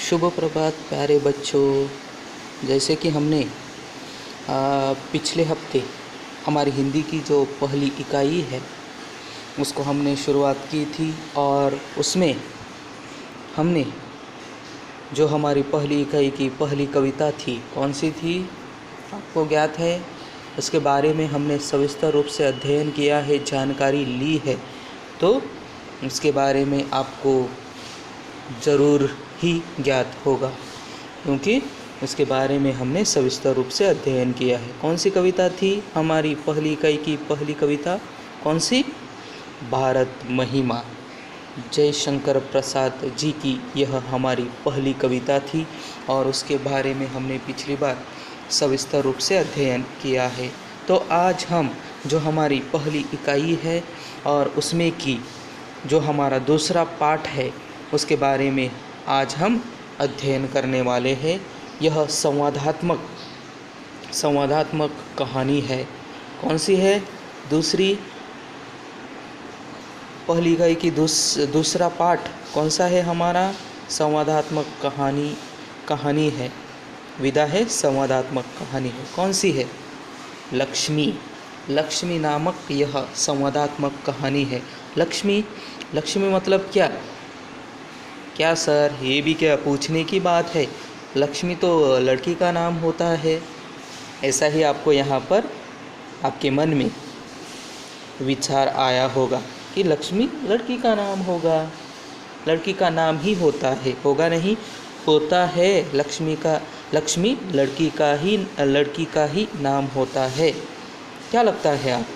शुभ प्रभात प्यारे बच्चों। जैसे कि हमने पिछले हफ्ते हमारी हिंदी की जो पहली इकाई है उसको हमने शुरुआत की थी, और उसमें हमने जो हमारी पहली इकाई की पहली कविता थी कौन सी थी आपको ज्ञात है। उसके बारे में हमने सविस्तर रूप से अध्ययन किया है, जानकारी ली है, तो उसके बारे में आपको ज़रूर ही ज्ञात होगा, क्योंकि उसके बारे में हमने सविस्तर रूप से अध्ययन किया है। कौन सी कविता थी हमारी पहली इकाई की पहली कविता? कौन सी? भारत महिमा, जयशंकर प्रसाद जी की यह हमारी पहली कविता थी, और उसके बारे में हमने पिछली बार सविस्तर रूप से अध्ययन किया है। तो आज हम जो हमारी पहली इकाई है और उसमें की जो हमारा दूसरा पाठ है उसके बारे में आज हम अध्ययन करने वाले हैं। यह संवादात्मक कहानी है। कौन सी है? दूसरी पहली इकाई की दूसरा पाठ कौन सा है हमारा? संवादात्मक कहानी है। विधा है, संवादात्मक कहानी है। कौन सी है? लक्ष्मी नामक यह संवादात्मक कहानी है। लक्ष्मी मतलब क्या सर, ये भी क्या पूछने की बात है? लक्ष्मी तो लड़की का नाम होता है। ऐसा ही आपको यहाँ पर आपके मन में विचार आया होगा कि लक्ष्मी लड़की का नाम होगा, लड़की का नाम ही होता है, होगा नहीं, होता है। लक्ष्मी लड़की का ही नाम होता है। क्या लगता है आपको?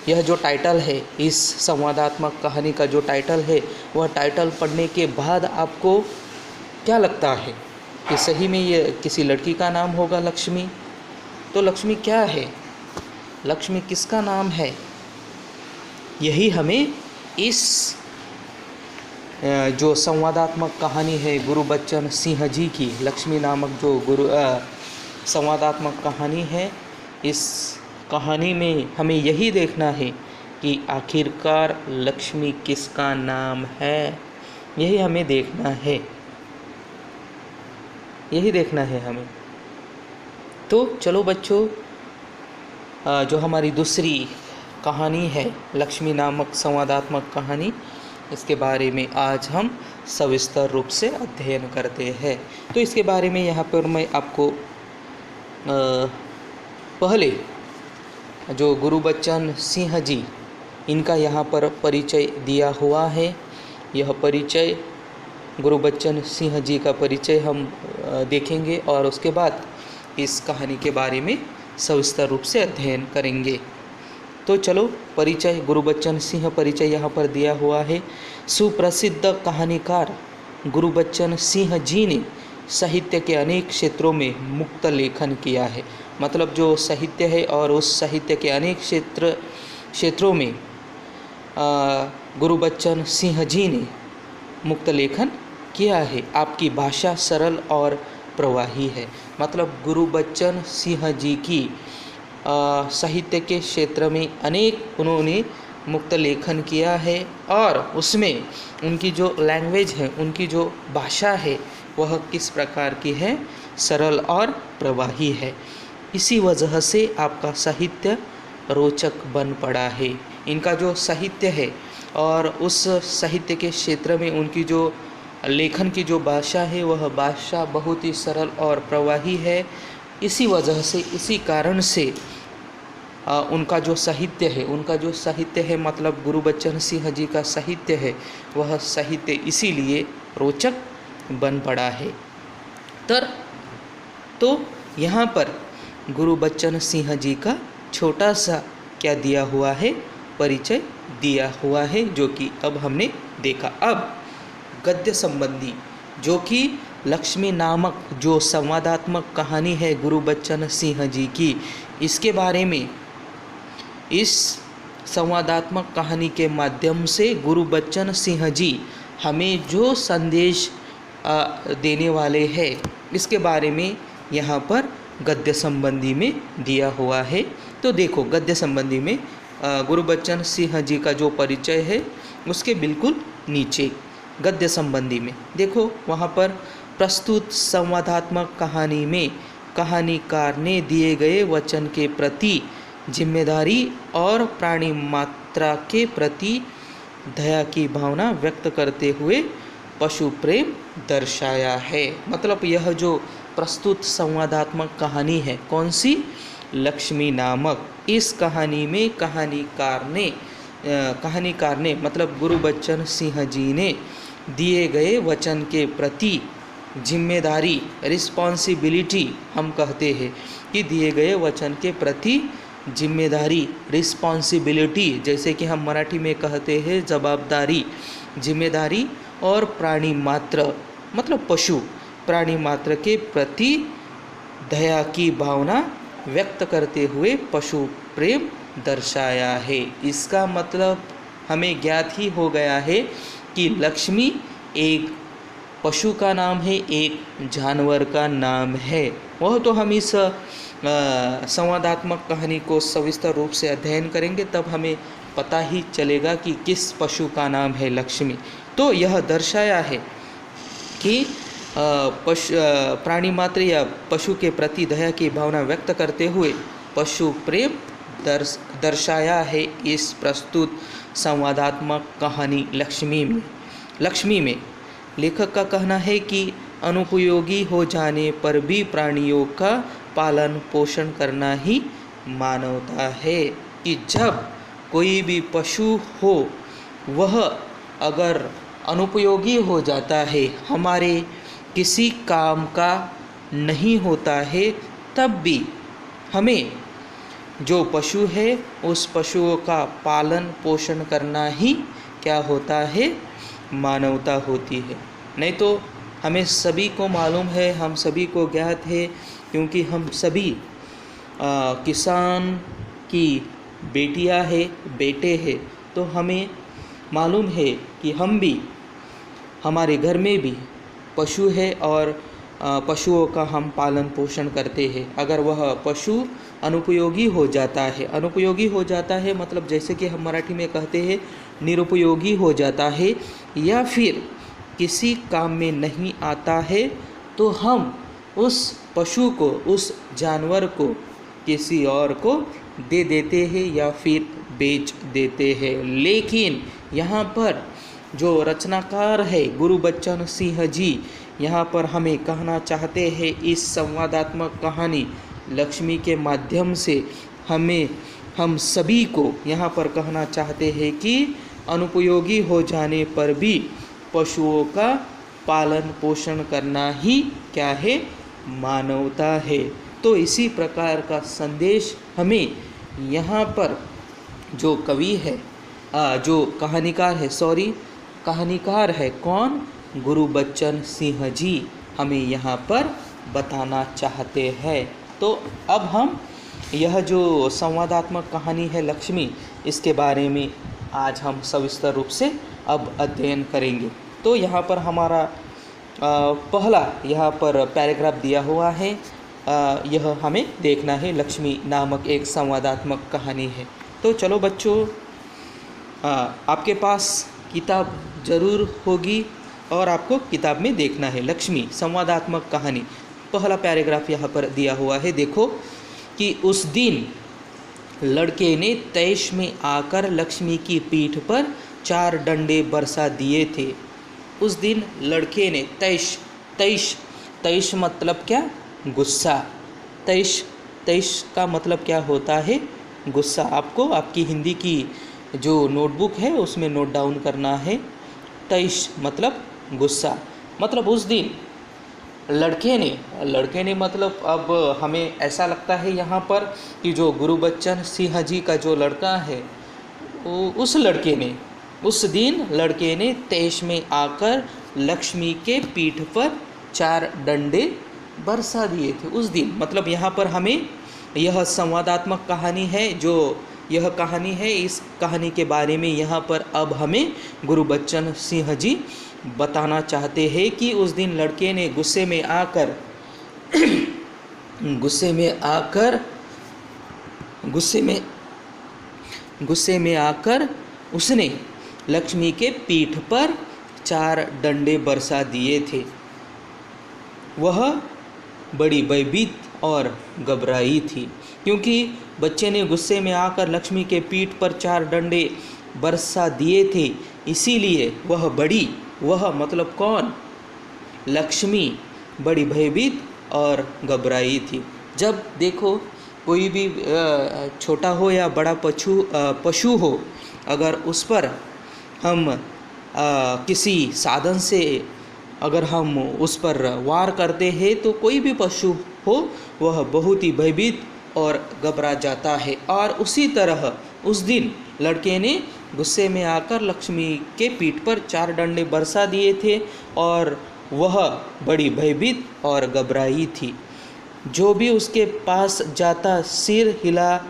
यह जो टाइटल है, इस संवादात्मक कहानी का जो टाइटल है, वह टाइटल पढ़ने के बाद आपको क्या लगता है कि सही में ये किसी लड़की का नाम होगा लक्ष्मी? तो लक्ष्मी क्या है? लक्ष्मी किसका नाम है? यही हमें इस जो संवादात्मक कहानी है गुरबच्चन सिंह जी की, लक्ष्मी नामक जो संवादात्मक कहानी है, इस कहानी में हमें यही देखना है कि आखिरकार लक्ष्मी किसका नाम है। यही हमें देखना है, यही देखना है हमें। तो चलो बच्चों, जो हमारी दूसरी कहानी है लक्ष्मी नामक संवादात्मक कहानी, इसके बारे में आज हम सविस्तर रूप से अध्ययन करते हैं। तो इसके बारे में यहाँ पर मैं आपको पहले जो गुरबच्चन सिंह जी, इनका यहाँ पर परिचय दिया हुआ है। यह परिचय गुरबच्चन सिंह जी का परिचय हम देखेंगे, और उसके बाद इस कहानी के बारे में सविस्तर रूप से अध्ययन करेंगे। तो चलो, परिचय गुरबच्चन सिंह परिचय यहाँ पर दिया हुआ है। सुप्रसिद्ध कहानीकार गुरबच्चन सिंह जी ने साहित्य के अनेक क्षेत्रों में मुक्त लेखन किया है। मतलब जो साहित्य है और उस साहित्य के अनेक क्षेत्रों में गुरबच्चन सिंह जी ने मुक्त लेखन किया है। आपकी भाषा सरल और प्रवाही है। मतलब गुरबच्चन सिंह जी की साहित्य के क्षेत्र में अनेक उन्होंने मुक्त लेखन किया है, और उसमें उनकी जो लैंग्वेज है, उनकी जो भाषा है, वह किस प्रकार की है? सरल और प्रवाही है। इसी वजह से आपका साहित्य रोचक बन पड़ा है। इनका जो साहित्य है और उस साहित्य के क्षेत्र में उनकी जो लेखन की जो भाषा है, वह भाषा बहुत ही सरल और प्रवाही है। इसी वजह से, इसी कारण से उनका जो साहित्य है मतलब गुरबच्चन सिंह जी का साहित्य है, वह साहित्य इसीलिए रोचक बन पड़ा है। तो यहाँ पर गुरबच्चन सिंह जी का छोटा सा क्या दिया हुआ है? परिचय दिया हुआ है, जो कि अब हमने देखा। अब गद्य संबंधी, जो कि लक्ष्मी नामक जो संवादात्मक कहानी है गुरबच्चन सिंह जी की, इसके बारे में इस संवादात्मक कहानी के माध्यम से गुरबच्चन सिंह जी हमें जो संदेश देने वाले हैं, इसके बारे में यहाँ पर गद्य संबंधी में दिया हुआ है। तो देखो, गद्य संबंधी में गुरबच्चन सिंह जी का जो परिचय है उसके बिल्कुल नीचे गद्य संबंधी में देखो, वहाँ पर प्रस्तुत संवादात्मक कहानी में कहानीकार ने दिए गए वचन के प्रति जिम्मेदारी और प्राणी मात्रा के प्रति दया की भावना व्यक्त करते हुए पशु प्रेम दर्शाया है। मतलब यह जो प्रस्तुत संवादात्मक कहानी है, कौन सी? लक्ष्मी नामक। इस कहानी में कहानीकार ने मतलब गुरबच्चन सिंह जी ने दिए गए वचन के प्रति जिम्मेदारी, रिस्पॉन्सिबिलिटी हम कहते हैं कि दिए गए वचन के प्रति जिम्मेदारी, रिस्पॉन्सिबिलिटी, जैसे कि हम मराठी में कहते हैं जवाबदारी, जिम्मेदारी, और प्राणी मात्र मतलब पशु, प्राणी मात्र के प्रति दया की भावना व्यक्त करते हुए पशु प्रेम दर्शाया है। इसका मतलब हमें ज्ञात ही हो गया है कि लक्ष्मी एक पशु का नाम है, एक जानवर का नाम है। वह तो हम इस संवादात्मक कहानी को सविस्तर रूप से अध्ययन करेंगे, तब हमें पता ही चलेगा कि किस पशु का नाम है लक्ष्मी। तो यह दर्शाया है कि प्राणी मात्र या पशु के प्रति दया की भावना व्यक्त करते हुए पशु प्रेम दर्शाया है इस प्रस्तुत संवादात्मक कहानी लक्ष्मी में। लेखक का कहना है कि अनुपयोगी हो जाने पर भी प्राणियों का पालन पोषण करना ही मानवता है। कि जब कोई भी पशु हो वह अगर अनुपयोगी हो जाता है, हमारे किसी काम का नहीं होता है, तब भी हमें जो पशु है उस पशुओं का पालन पोषण करना ही क्या होता है? मानवता होती है। नहीं तो हमें सभी को मालूम है, हम सभी को ज्ञात है, क्योंकि हम सभी किसान की बेटियां है, बेटे हैं, तो हमें मालूम है कि हम भी, हमारे घर में भी पशु है और पशुओं का हम पालन पोषण करते हैं। अगर वह पशु अनुपयोगी हो जाता है मतलब जैसे कि हम मराठी में कहते हैं निरुपयोगी हो जाता है, या फिर किसी काम में नहीं आता है, तो हम उस पशु को, उस जानवर को किसी और को दे देते हैं या फिर बेच देते हैं। लेकिन यहाँ पर जो रचनाकार है गुरबच्चन सिंह जी, यहाँ पर हमें कहना चाहते हैं इस संवादात्मक कहानी लक्ष्मी के माध्यम से हम सभी को यहाँ पर कहना चाहते हैं कि अनुपयोगी हो जाने पर भी पशुओं का पालन पोषण करना ही क्या है? मानवता है। तो इसी प्रकार का संदेश हमें यहाँ पर जो कवि है, जो कहानीकार है कौन? गुरबच्चन सिंह जी हमें यहाँ पर बताना चाहते हैं। तो अब हम यह जो संवादात्मक कहानी है लक्ष्मी, इसके बारे में आज हम सविस्तर रूप से अब अध्ययन करेंगे। तो यहाँ पर हमारा पहला यहाँ पर पैराग्राफ दिया हुआ है, यह हमें देखना है। लक्ष्मी नामक एक संवादात्मक कहानी है। तो चलो बच्चों, आपके पास किताब ज़रूर होगी और आपको किताब में देखना है लक्ष्मी संवादात्मक कहानी। पहला पैराग्राफ यहाँ पर दिया हुआ है, देखो कि उस दिन लड़के ने तैश में आकर लक्ष्मी की पीठ पर 4 डंडे बरसा दिए थे। उस दिन लड़के ने तैश मतलब क्या? गुस्सा। तैश का मतलब क्या होता है? गुस्सा। आपको आपकी हिंदी की जो नोटबुक है उसमें नोट डाउन करना है। तैश मतलब गुस्सा। मतलब उस दिन लड़के ने मतलब अब हमें ऐसा लगता है यहाँ पर कि जो गुरबच्चन सिंह जी का जो लड़का है, उस दिन लड़के ने तैश में आकर लक्ष्मी के पीठ पर 4 डंडे बरसा दिए थे। उस दिन मतलब यहाँ पर हमें यह संवादात्मक कहानी है, जो यह कहानी है, इस कहानी के बारे में यहाँ पर अब हमें गुरबच्चन सिंह जी बताना चाहते हैं कि उस दिन लड़के ने गुस्से में आकर उसने लक्ष्मी के पीठ पर 4 डंडे बरसा दिए थे। वह बड़ी भयभीत और घबराई थी, क्योंकि बच्चे ने गुस्से में आकर लक्ष्मी के पीठ पर 4 डंडे बरसा दिए थे। इसीलिए वह मतलब कौन? लक्ष्मी बड़ी भयभीत और घबराई थी। जब देखो कोई भी छोटा हो या बड़ा पशु हो, अगर उस पर हम किसी साधन से अगर हम उस पर वार करते हैं तो कोई भी पशु हो वह बहुत ही भयभीत और घबरा जाता है। और उसी तरह उस दिन लड़के ने गुस्से में आकर लक्ष्मी के पीठ पर 4 डंडे बरसा दिए थे और वह बड़ी भयभीत और घबराई थी। जो भी उसके पास जाता सिर हिला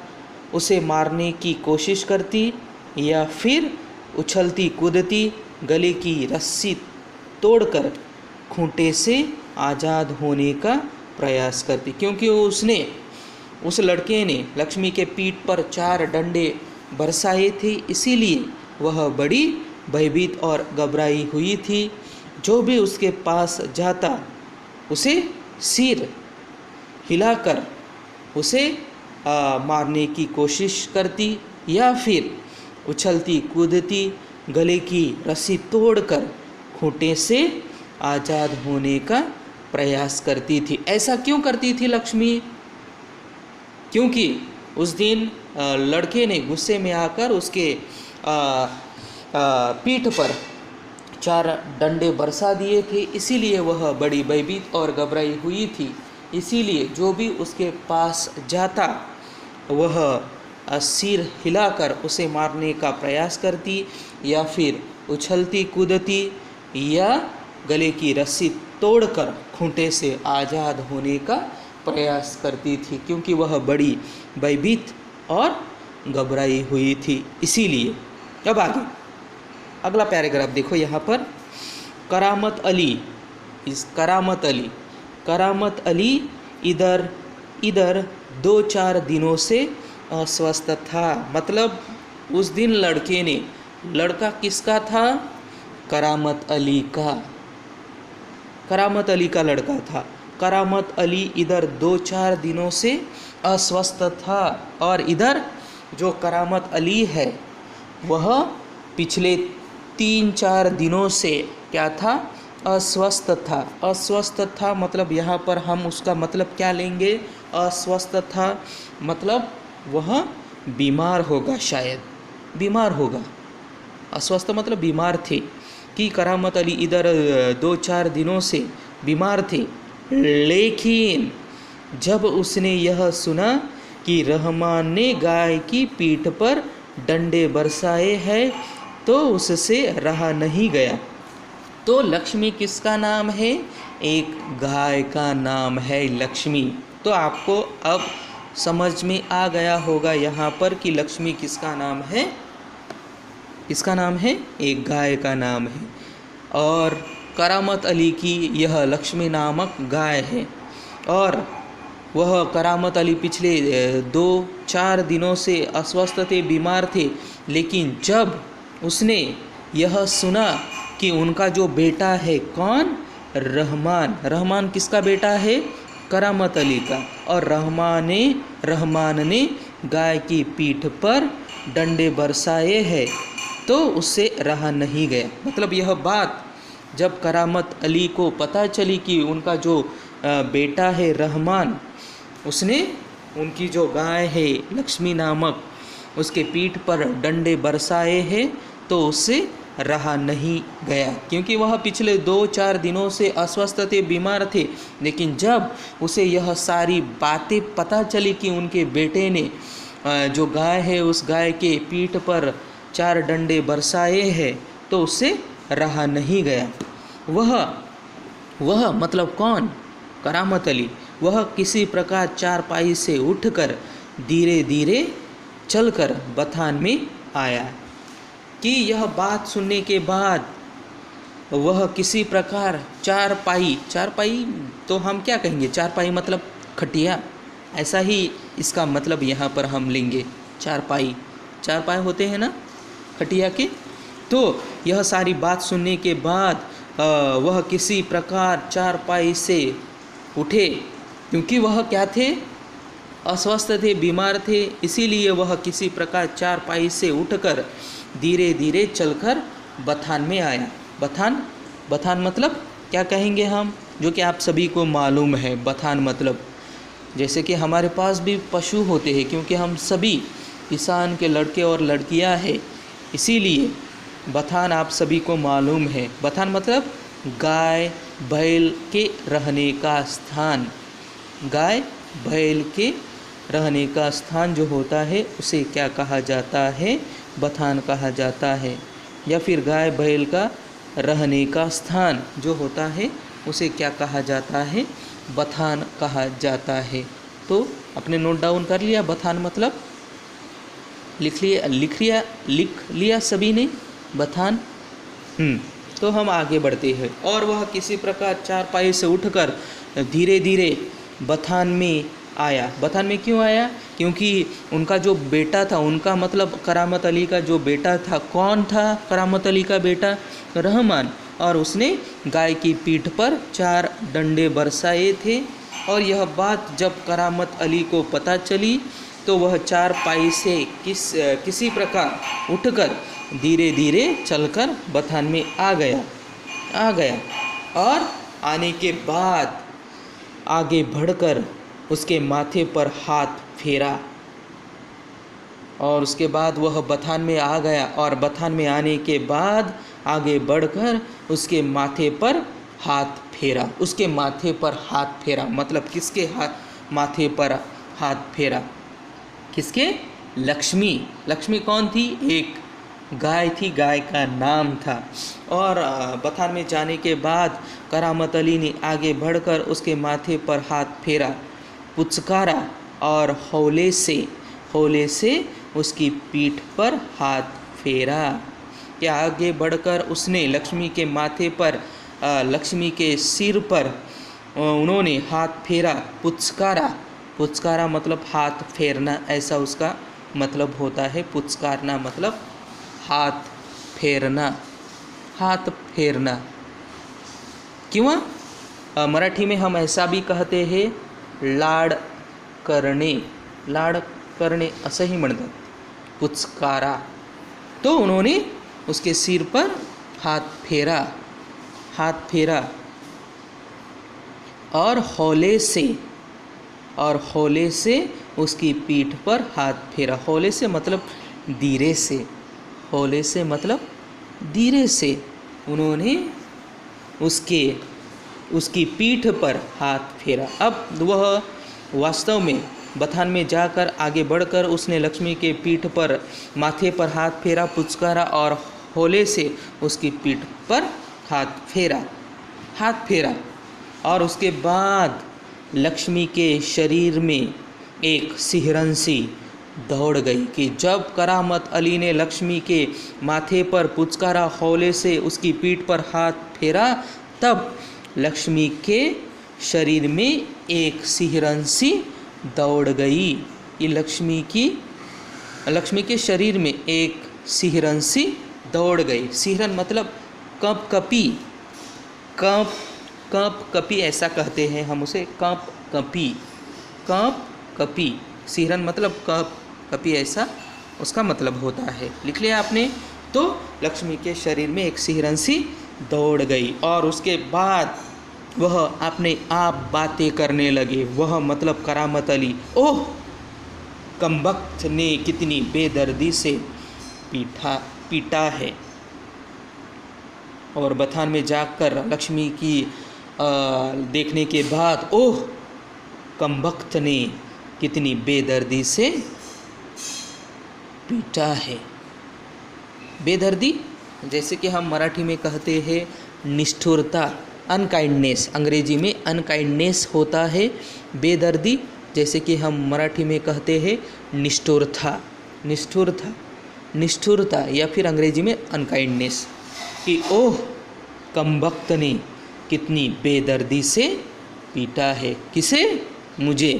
उसे मारने की कोशिश करती या फिर उछलती कूदती गले की रस्सी तोड़कर खूंटे से आज़ाद होने का प्रयास करती, क्योंकि उस लड़के ने लक्ष्मी के पीठ पर 4 डंडे बरसाए थे। इसीलिए वह बड़ी भयभीत और घबराई हुई थी। जो भी उसके पास जाता उसे सिर हिलाकर उसे मारने की कोशिश करती या फिर उछलती कूदती गले की रस्सी तोड़कर खूंटे से आज़ाद होने का प्रयास करती थी। ऐसा क्यों करती थी लक्ष्मी? क्योंकि उस दिन लड़के ने गुस्से में आकर उसके पीठ पर 4 डंडे बरसा दिए थे। इसीलिए वह बड़ी भयभीत और घबराई हुई थी। इसीलिए जो भी उसके पास जाता वह सिर हिलाकर उसे मारने का प्रयास करती या फिर उछलती कूदती या गले की रस्सी तोड़कर खूंटे से आज़ाद होने का प्रयास करती थी, क्योंकि वह बड़ी भयभीत और घबराई हुई थी। इसीलिए अब आगे अगला पैराग्राफ देखो यहाँ पर। करामत अली इधर 2-4 दिनों से अस्वस्थ था। मतलब उस दिन लड़का किसका था? करामत अली का लड़का था। करामत अली इधर 2-4 दिनों से अस्वस्थ था और इधर जो करामत अली है वह पिछले 3-4 दिनों से क्या था? अस्वस्थ था। मतलब यहाँ पर हम उसका मतलब क्या लेंगे? अस्वस्थ था मतलब वह बीमार होगा, शायद बीमार होगा। अस्वस्थ मतलब बीमार थे कि करामत अली इधर 2-4 दिनों से बीमार थे। लेकिन जब उसने यह सुना कि रहमान ने गाय की पीठ पर डंडे बरसाए हैं तो उससे रहा नहीं गया। तो लक्ष्मी किसका नाम है? एक गाय का नाम है लक्ष्मी। तो आपको अब समझ में आ गया होगा यहाँ पर कि लक्ष्मी किसका नाम है? इसका नाम है, एक गाय का नाम है। और करामत अली की यह लक्ष्मी नामक गाय है और वह करामत अली पिछले 2-4 दिनों से अस्वस्थ थे, बीमार थे। लेकिन जब उसने यह सुना कि उनका जो बेटा है, कौन? रहमान किसका बेटा है? करामत अली का। और रहमान ने गाय की पीठ पर डंडे बरसाए हैं तो उससे रहा नहीं गया। मतलब यह बात जब करामत अली को पता चली कि उनका जो बेटा है रहमान, उसने उनकी जो गाय है लक्ष्मी नामक उसके पीठ पर डंडे बरसाए हैं तो उससे रहा नहीं गया, क्योंकि वह पिछले 2-4 दिनों से अस्वस्थ थे, बीमार थे। लेकिन जब उसे यह सारी बातें पता चली कि उनके बेटे ने जो गाय है उस गाय के पीठ पर 4 डंडे बरसाए हैं तो उससे रहा नहीं गया। वह मतलब कौन? करामत अली। वह किसी प्रकार चारपाई से उठकर धीरे धीरे चलकर बथान में आया। कि यह बात सुनने के बाद वह किसी प्रकार चारपाई तो हम क्या कहेंगे? चारपाई मतलब खटिया, ऐसा ही इसका मतलब यहाँ पर हम लेंगे। चारपाई होते हैं ना खटिया के। तो यह सारी बात सुनने के बाद वह किसी प्रकार चारपाई से उठे, क्योंकि वह क्या थे, अस्वस्थ थे, बीमार थे, इसीलिए वह किसी प्रकार चारपाई से उठकर धीरे धीरे चलकर बथान में आया। बथान, बथान मतलब क्या कहेंगे हम, जो कि आप सभी को मालूम है। बथान मतलब जैसे कि हमारे पास भी पशु होते हैं, क्योंकि हम सभी किसान के लड़के और लड़कियां हैं, इसीलिए बथान आप सभी को मालूम है। बथान मतलब गाय बैल के रहने का स्थान। गाय बैल के रहने का स्थान जो होता है उसे क्या कहा जाता है, बथान कहा जाता है। या फिर गाय बैल का रहने का स्थान जो होता है उसे क्या कहा जाता है, बथान कहा जाता है। तो अपने नोट डाउन कर लिया, बथान मतलब लिख लिया सभी ने, बथान। तो हम आगे बढ़ते हैं। और वह किसी प्रकार चारपाई से उठकर धीरे धीरे बथान में आया। बथान में क्यों आया, क्योंकि उनका जो बेटा था, उनका मतलब करामत अली का जो बेटा था, कौन था करामत अली का बेटा, रहमान, और उसने गाय की पीठ पर 4 डंडे बरसाए थे। और यह बात जब करामत अली को पता चली तो वह चारपाई से किसी प्रकार उठकर धीरे धीरे चलकर बथान में आ गया और आने के बाद आगे बढ़कर उसके माथे पर हाथ फेरा। और उसके बाद वह बथान में आ गया, और बथान में आने के बाद आगे बढ़कर उसके माथे पर हाथ फेरा। उसके माथे पर हाथ फेरा मतलब किसके माथे पर हाथ फेरा, किसके, लक्ष्मी। लक्ष्मी कौन थी, एक गाय थी, गाय का नाम था। और बथान में जाने के बाद करामत अली ने आगे बढ़कर उसके माथे पर हाथ फेरा, पुचकारा और हौले से उसकी पीठ पर हाथ फेरा। क्या आगे बढ़कर उसने लक्ष्मी के माथे पर, लक्ष्मी के सिर पर उन्होंने हाथ फेरा, पुचकारा मतलब हाथ फेरना, ऐसा उसका मतलब होता है। पुचकारना मतलब हाथ फेरना, हाथ फेरना। किंवा मराठी में हम ऐसा भी कहते हैं, लाड करणे असंही म्हणतात, पुचकारा। तो उन्होंने उसके सिर पर हाथ फेरा और हौले से उसकी पीठ पर हाथ फेरा। हौले से मतलब धीरे से, उन्होंने उसकी पीठ पर हाथ फेरा। अब वह वास्तव में बथान में जाकर आगे बढ़कर उसने लक्ष्मी के पीठ पर, माथे पर हाथ फेरा, पुचकारा और हौले से उसकी पीठ पर हाथ फेरा। और उसके बाद लक्ष्मी के शरीर में एक सिहरन सी दौड़ गई कि जब करामत अली ने लक्ष्मी के माथे पर पुचकारा, हौले से उसकी पीठ पर हाथ फेरा, तब लक्ष्मी के शरीर में एक सिहरन सी दौड़ गई। ये लक्ष्मी के शरीर में एक सिहरन सी दौड़ गई। सिहरन मतलब कंप कपी ऐसा कहते हैं हम उसे, कंप कपी। सिहरन मतलब कंप कपी, ऐसा उसका मतलब होता है। लिख लिया आपने। तो लक्ष्मी के शरीर में एक सिहरन सी दौड़ गई और उसके बाद वह अपने आप बातें करने लगे। वह मतलब करामत अली, ओह कमबख्त ने कितनी बेदर्दी से पीटा है। और बथान में जाकर लक्ष्मी की देखने के बाद, ओह कमबख्त ने कितनी बेदर्दी से पीटा है। बेदर्दी जैसे कि हम मराठी में कहते हैं निष्ठुरता, अनकाइंडनेस, अंग्रेजी में अनकाइंडनेस होता है। बेदर्दी जैसे कि हम मराठी में कहते हैं निष्ठुरता या फिर अंग्रेजी में अनकाइंडनेस, कि ओह कमबख्त ने कितनी बेदर्दी से पीटा है। किसे? मुझे।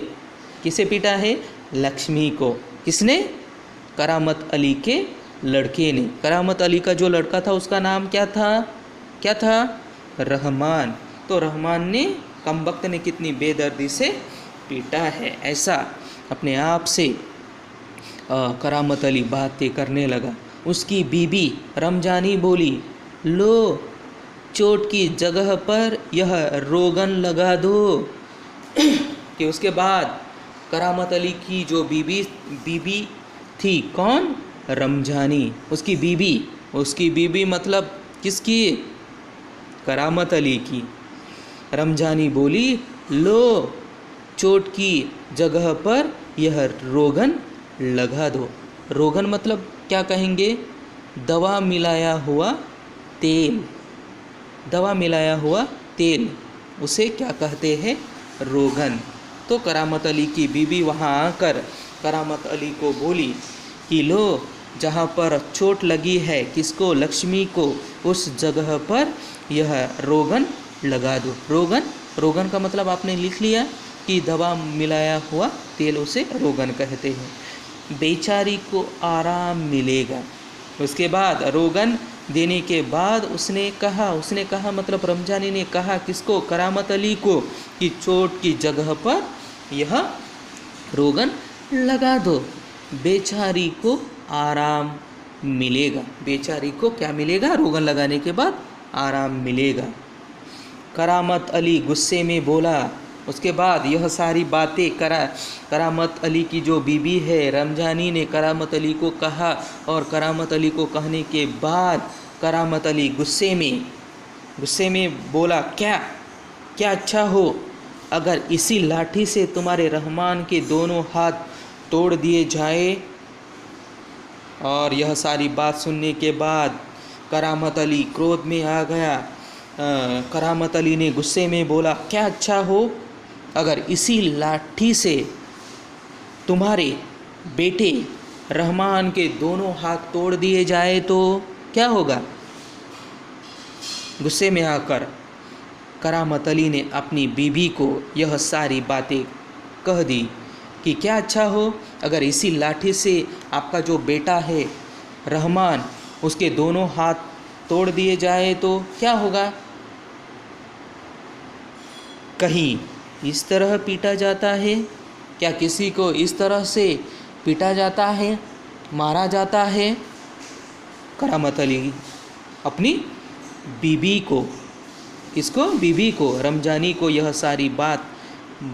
किसे पीटा है? लक्ष्मी को। किसने? करामत अली के लड़के ने। करामत अली का जो लड़का था उसका नाम क्या था? रहमान। तो रहमान ने कमबख्त ने कितनी बेदर्दी से पीटा है। ऐसा अपने आप से करामत अली बातें करने लगा। उसकी बीबी रमजानी बोली, लो चोट की जगह पर यह रोगन लगा दो। कि उसके बाद करामत अली की जो बीबी थी, कौन? रमजानी, उसकी बीबी मतलब किसकी? करामत अली की। रमजानी बोली, लो चोट की जगह पर यह रोगन लगा दो। रोगन मतलब क्या कहेंगे? दवा मिलाया हुआ तेल। दवा मिलाया हुआ तेल, उसे क्या कहते हैं? रोगन। तो करामत अली की बीबी वहाँ आकर करामत अली को बोली कि लो, जहाँ पर चोट लगी है, किसको? लक्ष्मी को, उस जगह पर यह रोगन लगा दो। रोगन का मतलब आपने लिख लिया कि दवा मिलाया हुआ तेल, उसे रोगन कहते हैं। बेचारी को आराम मिलेगा। उसके बाद रोगन देने के बाद उसने कहा मतलब रमजानी ने कहा किसको? करामत अली को, कि चोट की जगह पर यह रोगन लगा दो, बेचारी को आराम मिलेगा। बेचारी को क्या मिलेगा? रोगन लगाने के बाद आराम मिलेगा। करामत अली गुस्से में बोला। उसके बाद यह सारी बातें करामत अली की जो बीबी है रमजानी ने करामत अली को कहा, और करामत अली को कहने के बाद करामत अली गुस्से में बोला, क्या अच्छा हो अगर इसी लाठी से तुम्हारे रहमान के दोनों हाथ तोड़ दिए जाए। और यह सारी बात सुनने के बाद करामत अली क्रोध में आ गया। करामत अली ने गुस्से में बोला, क्या अच्छा हो अगर इसी लाठी से तुम्हारे बेटे रहमान के दोनों हाथ तोड़ दिए जाए तो क्या होगा? गुस्से में आकर करामत अली ने अपनी बीबी को यह सारी बातें कह दी कि क्या अच्छा हो अगर इसी लाठी से आपका जो बेटा है रहमान, उसके दोनों हाथ तोड़ दिए जाए तो क्या होगा? कहीं इस तरह पीटा जाता है क्या? किसी को इस तरह से पीटा जाता है, मारा जाता है? करामत अली अपनी बीबी को, इसको बीबी को, रमजानी को यह सारी बात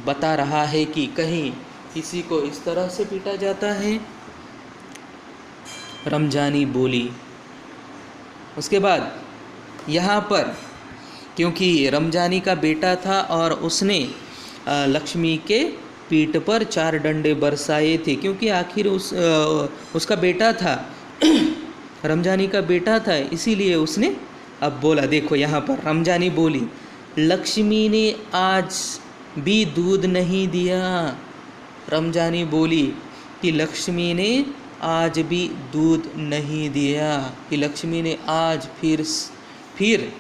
बता रहा है कि कहीं किसी को इस तरह से पीटा जाता है। रमजानी बोली। उसके बाद यहाँ पर क्योंकि रमजानी का बेटा था और उसने लक्ष्मी के पीठ पर 4 डंडे बरसाए थे, क्योंकि आखिर उसका बेटा था, रमजानी का बेटा था, इसीलिए उसने अब बोला। देखो यहाँ पर रमजानी बोली, लक्ष्मी ने आज भी दूध नहीं दिया। रमजानी बोली कि लक्ष्मी ने आज भी दूध नहीं दिया, कि लक्ष्मी ने आज फिर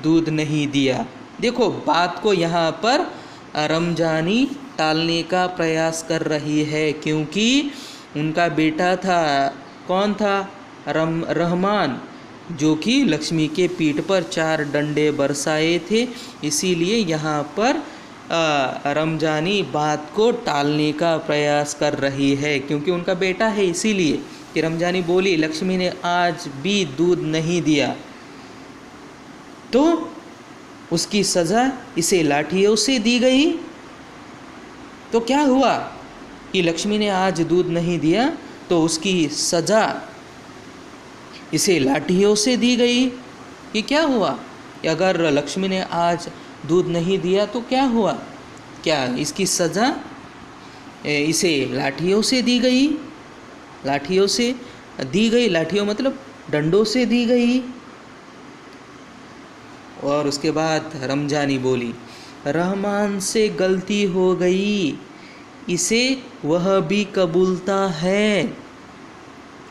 दूध नहीं दिया। देखो बात को यहाँ पर रमजानी टालने का प्रयास कर रही है, क्योंकि उनका बेटा था, कौन था? रहमान, जो कि लक्ष्मी के पीठ पर 4 डंडे बरसाए थे। इसीलिए यहाँ पर रमजानी बात को टालने का प्रयास कर रही है, क्योंकि उनका बेटा है, इसीलिए कि रमजानी बोली लक्ष्मी ने आज भी दूध नहीं दिया तो उसकी सज़ा इसे लाठियों से दी गई। तो क्या हुआ कि लक्ष्मी ने आज दूध नहीं दिया तो उसकी सज़ा इसे लाठियों से दी गई। कि क्या हुआ कि अगर लक्ष्मी ने आज दूध नहीं दिया तो क्या हुआ? क्या इसकी सज़ा इसे लाठियों से दी गई? लाठियों मतलब डंडों से दी गई। और उसके बाद रमजानी बोली, रहमान से गलती हो गई, इसे वह भी कबूलता है।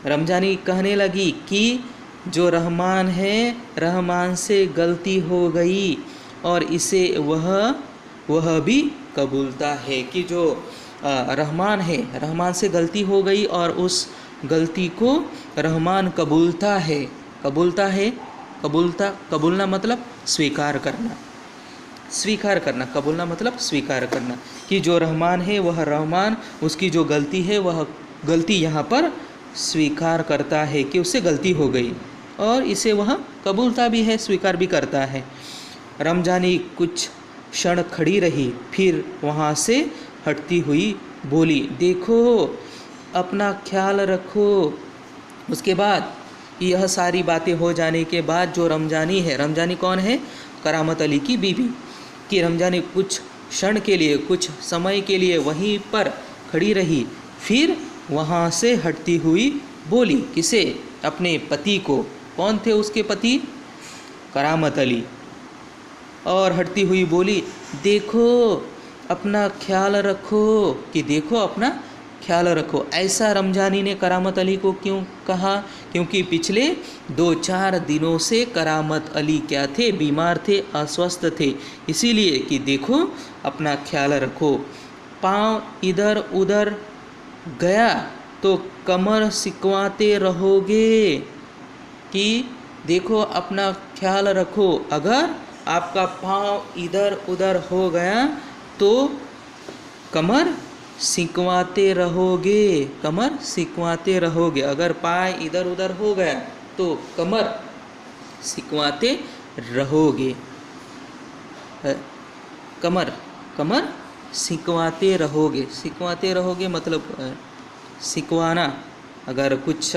रमजानी कहने लगी कि जो रहमान है, रहमान से गलती हो गई और इसे वह भी कबूलता है, कि जो रहमान है, रहमान से गलती हो गई और उस गलती को रहमान कबूलता है। कबूलना मतलब स्वीकार करना। स्वीकार करना, कबूलना मतलब स्वीकार करना कि जो रहमान है वह रहमान, उसकी जो गलती है वह गलती यहाँ पर स्वीकार करता है कि उससे गलती हो गई और इसे वह कबूलता भी है, स्वीकार भी करता है। रमजानी कुछ क्षण खड़ी रही, फिर वहाँ से हटती हुई बोली, देखो अपना ख्याल रखो। उसके बाद यह सारी बातें हो जाने के बाद जो रमजानी है, रमजानी कौन है? करामत अली की बीवी, कि रमजानी कुछ क्षण के लिए, कुछ समय के लिए वहीं पर खड़ी रही, फिर वहाँ से हटती हुई बोली। किसे? अपने पति को। कौन थे उसके पति? करामत अली। और हटती हुई बोली, देखो अपना ख्याल रखो, कि देखो अपना ख्याल रखो। ऐसा रमजानी ने करामत अली को क्यों कहा? क्योंकि पिछले 2-4 दिनों से करामत अली क्या थे? बीमार थे, अस्वस्थ थे, इसीलिए कि देखो अपना ख्याल रखो। पाँव इधर उधर गया तो कमर सिकवाते रहोगे, कि देखो अपना ख्याल रखो, अगर आपका पाँव इधर उधर हो गया तो कमर सिकवाते रहोगे, कमर सिकवाते रहोगे। अगर पाँव इधर उधर हो गया तो कमर सिकवाते रहोगे। कमर कमर सिकवाते रहोगे। सिकवाते रहोगे मतलब सिकवाना। अगर कुछ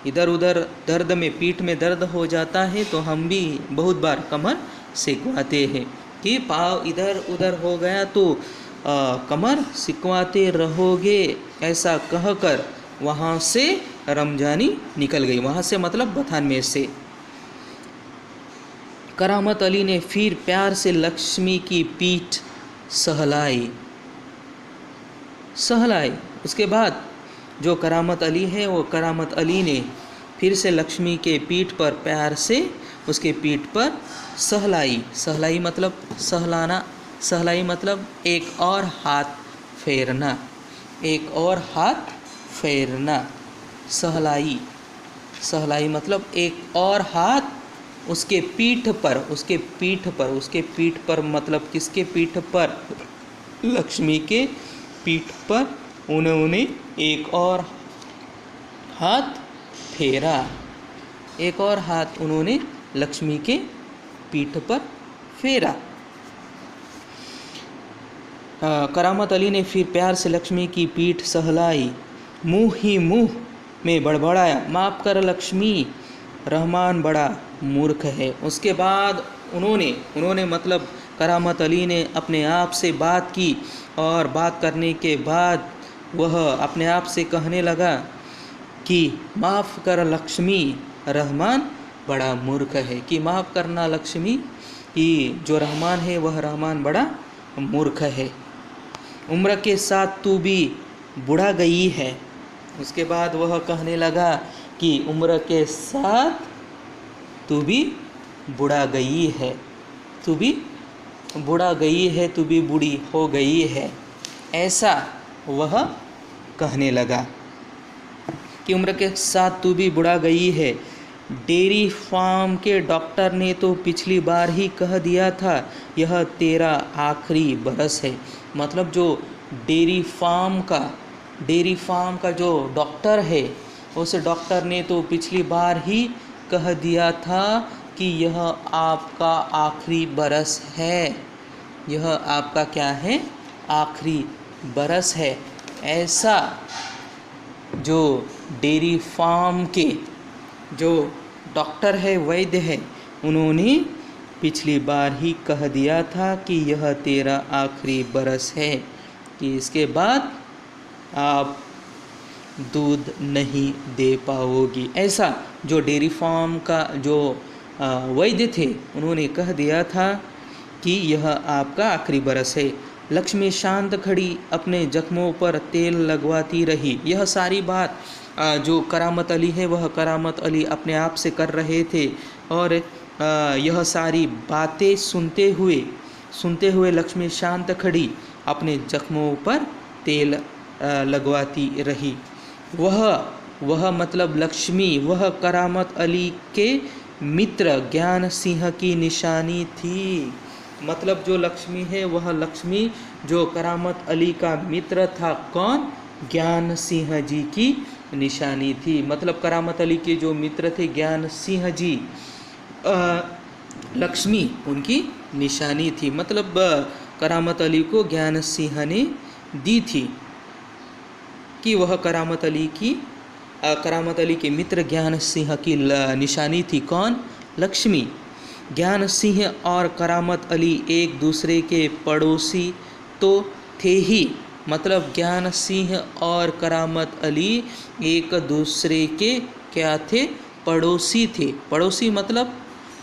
इधर उधर दर्द में, पीठ में दर्द हो जाता है तो हम भी बहुत बार कमर सिकवाते हैं, कि पाँव इधर उधर हो गया तो कमर सिकवाते रहोगे। ऐसा कहकर वहाँ से रमजानी निकल गई। वहाँ से मतलब बथान में से। करामत अली ने फिर प्यार से लक्ष्मी की पीठ सहलाई। उसके बाद जो करामत अली है वो करामत अली ने फिर से लक्ष्मी के पीठ पर प्यार से उसके पीठ पर सहलाई। सहलाई मतलब सहलाना। सहलाई मतलब एक और हाथ फेरना, एक और हाथ फेरना। सहलाई, सहलाई मतलब एक और हाथ उसके पीठ पर, उसके पीठ पर, उसके पीठ पर मतलब किसके पीठ पर? लक्ष्मी के पीठ पर उन्होंने एक और हाथ फेरा। एक और हाथ उन्होंने लक्ष्मी के पीठ पर फेरा। करामत अली ने फिर प्यार से लक्ष्मी की पीठ सहलाई, मुँह ही मुँह में बड़बड़ाया, माफ़ कर लक्ष्मी, रहमान बड़ा मूर्ख है। उसके बाद उन्होंने मतलब करामत अली ने अपने आप से बात की, और बात करने के बाद वह अपने आप से कहने लगा कि माफ़ कर लक्ष्मी, रहमान बड़ा मूर्ख है। कि माफ़ करना लक्ष्मी, कि जो रहमान है वह रहमान बड़ा मूर्ख है। उम्र के साथ तू भी बुढ़ा गई है। उसके बाद वह कहने लगा कि उम्र के साथ तू भी बुढ़ा गई है, तू भी बुढ़ा गई है, तू भी बूढ़ी हो गई है। ऐसा वह कहने लगा कि उम्र के साथ तू भी बुढ़ा गई है। डेयरी फार्म के डॉक्टर ने तो पिछली बार ही कह दिया था यह तेरा आखिरी बरस है। मतलब जो डेयरी फार्म का जो डॉक्टर है, उस डॉक्टर ने तो पिछली बार ही कह दिया था कि यह आपका आखिरी बरस है। यह आपका क्या है? आखिरी बरस है। ऐसा जो डेयरी फार्म के जो डॉक्टर है, वैद्य है, उन्होंने पिछली बार ही कह दिया था कि यह तेरा आखिरी बरस है, कि इसके बाद आप दूध नहीं दे पाओगी। ऐसा जो डेयरी फार्म का जो वैद्य थे, उन्होंने कह दिया था कि यह आपका आखिरी बरस है। लक्ष्मी शांत खड़ी अपने जख्मों पर तेल लगवाती रही। यह सारी बात जो करामत अली है वह करामत अली अपने आप से कर रहे थे, और यह सारी बातें सुनते हुए लक्ष्मी शांत खड़ी अपने जख्मों पर तेल लगवाती रही। वह मतलब लक्ष्मी, वह करामत अली के मित्र ज्ञान सिंह की निशानी थी। मतलब जो लक्ष्मी है वह लक्ष्मी जो करामत अली का मित्र था, कौन? ज्ञान सिंह जी की निशानी थी। मतलब करामत अली के जो मित्र थे ज्ञान सिंह जी, लक्ष्मी उनकी निशानी थी। मतलब करामत अली को ज्ञान सिंह ने दी थी कि वह करामत अली के मित्र ज्ञान सिंह की निशानी थी, कौन? लक्ष्मी। ज्ञान सिंह और करामत अली एक दूसरे के पड़ोसी तो थे ही। मतलब ज्ञान सिंह और करामत अली एक दूसरे के क्या थे? पड़ोसी थे। पड़ोसी मतलब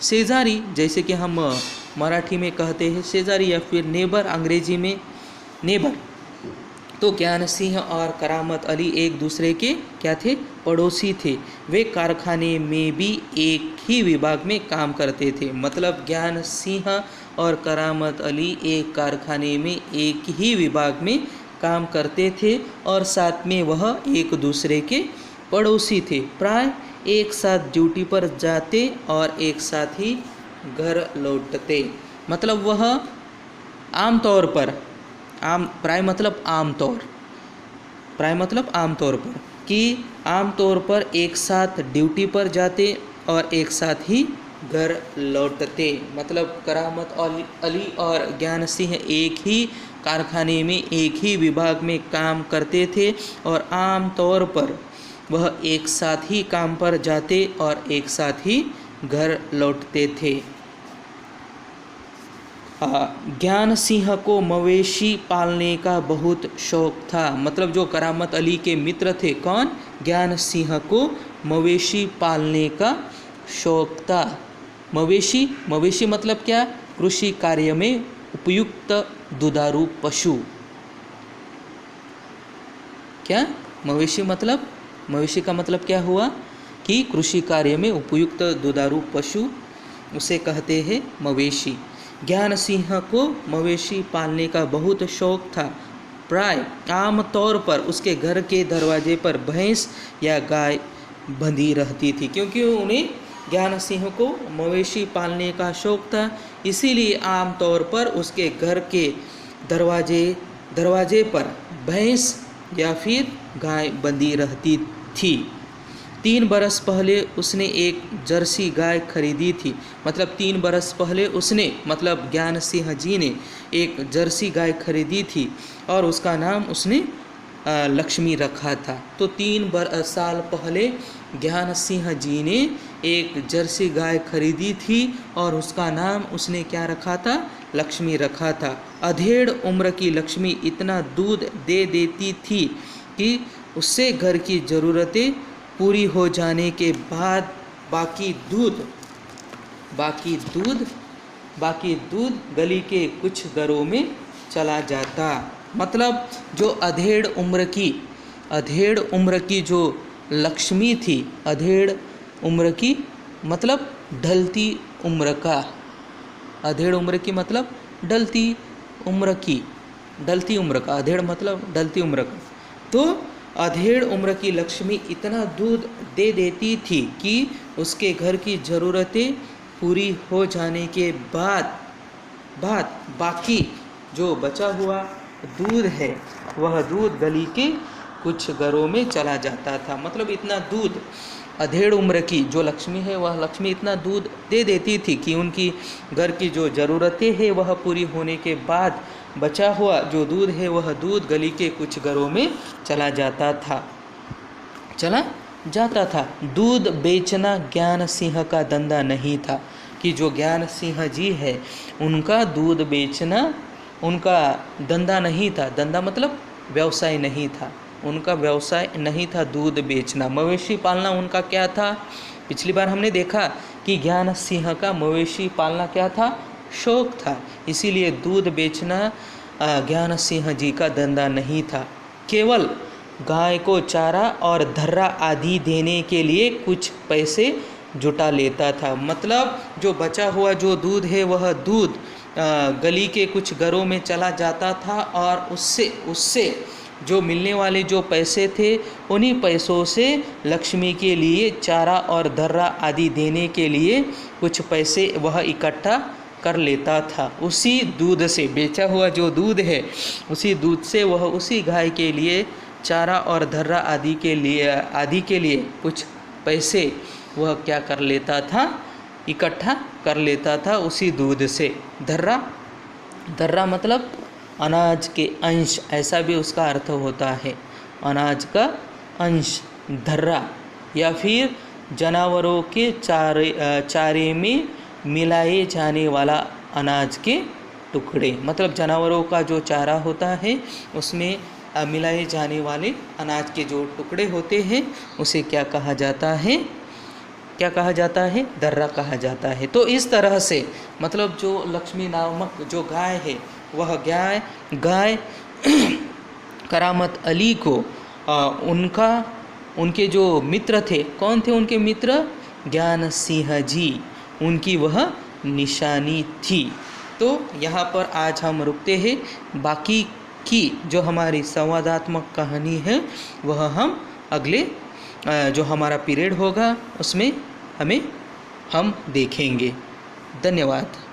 शेजारी, जैसे कि हम मराठी में कहते हैं शेजारी, या फिर नेबर, अंग्रेजी में नेबर। तो ज्ञान सिंह और करामत अली एक दूसरे के क्या थे? पड़ोसी थे। वे कारखाने में भी एक ही विभाग में काम करते थे। मतलब ज्ञान सिंह और करामत अली एक कारखाने में एक ही विभाग में काम करते थे और साथ में वह एक दूसरे के पड़ोसी थे। प्राय एक साथ ड्यूटी पर जाते और एक साथ ही घर लौटते। मतलब वह आमतौर पर, प्राय मतलब आमतौर पर कि आमतौर पर एक साथ ड्यूटी पर जाते और एक साथ ही घर लौटते। मतलब करामत अली और ज्ञान सिंह एक ही कारखाने में एक ही विभाग में काम करते थे और आमतौर पर वह एक साथ ही काम पर जाते और एक साथ ही घर लौटते थे। ज्ञान सिंह को मवेशी पालने का बहुत शौक था। मतलब जो करामत अली के मित्र थे, कौन? ज्ञान सिंह को मवेशी पालने का शौक था। मवेशी मतलब क्या? कृषि कार्य में उपयुक्त दुधारू पशु। क्या मवेशी का मतलब क्या हुआ? कि कृषि कार्य में उपयुक्त दुधारू पशु, उसे कहते हैं मवेशी। ज्ञान सिंह को मवेशी पालने का बहुत शौक था। प्राय आमतौर पर उसके घर के दरवाजे पर भैंस या गाय बंधी रहती थी। क्योंकि उन्हें ज्ञान सिंह को मवेशी पालने का शौक था, इसीलिए आमतौर पर उसके घर के दरवाजे पर भैंस या फिर गाय बंधी रहती थी। 3 बरस पहले उसने एक जर्सी गाय खरीदी थी। मतलब 3 बरस पहले उसने, मतलब ज्ञान सिंह जी ने एक जर्सी गाय खरीदी थी और उसका नाम उसने लक्ष्मी रखा था। तो 3 साल पहले ज्ञान सिंह जी ने एक जर्सी गाय खरीदी थी और उसका नाम उसने क्या रखा था? लक्ष्मी रखा था। अधेड़ उम्र की लक्ष्मी इतना दूध दे देती थी कि उससे घर की ज़रूरतें पूरी हो जाने के बाद बाकी दूध गली के कुछ घरों में चला जाता। मतलब जो अधेड़ उम्र की जो लक्ष्मी थी, अधेड़ उम्र की मतलब ढलती उम्र का, अधेड़ उम्र की मतलब ढलती उम्र का, अधेड़ मतलब ढलती उम्र का। तो अधेड़ उम्र की लक्ष्मी इतना दूध दे देती थी कि उसके घर की ज़रूरतें पूरी हो जाने के बाद बाकी जो बचा हुआ दूध है वह दूध गली के कुछ घरों में चला जाता था। मतलब इतना दूध अधेड़ उम्र की जो लक्ष्मी है वह लक्ष्मी इतना दूध दे देती थी कि उनकी घर की जो ज़रूरतें हैं वह पूरी होने के बाद बचा हुआ जो दूध है वह दूध गली के कुछ घरों में चला जाता था। दूध बेचना ज्ञान सिंह का धंधा नहीं था। कि जो ज्ञान सिंह जी है उनका दूध बेचना उनका धंधा नहीं था। धंधा मतलब व्यवसाय नहीं था, उनका व्यवसाय नहीं था दूध बेचना। मवेशी पालना उनका क्या था? पिछली बार हमने देखा कि ज्ञान सिंह का मवेशी पालना क्या था? शौक था। इसीलिए दूध बेचना ज्ञान सिंह जी का धंधा नहीं था। केवल गाय को चारा और धर्रा आदि देने के लिए कुछ पैसे जुटा लेता था। मतलब जो बचा हुआ जो दूध है वह दूध गली के कुछ घरों में चला जाता था और उससे जो मिलने वाले जो पैसे थे उन्हीं पैसों से लक्ष्मी के लिए चारा और धर्रा आदि देने के लिए कुछ पैसे वह इकट्ठा कर लेता था। उसी दूध से, बेचा हुआ जो दूध है उसी दूध से वह उसी गाय के लिए चारा और धर्रा आदि के लिए कुछ पैसे वह क्या कर लेता था, इकट्ठा कर लेता था उसी दूध से। धर्रा मतलब अनाज के अंश, ऐसा भी उसका अर्थ होता है, अनाज का अंश धर्रा, या फिर जानवरों के चारे में मिलाए जाने वाला अनाज के टुकड़े, मतलब जानवरों का जो चारा होता है उसमें मिलाए जाने वाले अनाज के जो टुकड़े होते हैं उसे क्या कहा जाता है, दर्रा कहा जाता है। तो इस तरह से मतलब जो लक्ष्मी नामक जो गाय है वह गाय करामत अली को उनके जो मित्र थे, कौन थे उनके मित्र, ज्ञान सिंह जी, उनकी वह निशानी थी। तो यहाँ पर आज हम रुकते हैं, बाकी की जो हमारी संवादात्मक कहानी है वह हम अगले जो हमारा पीरियड होगा उसमें हम देखेंगे। धन्यवाद।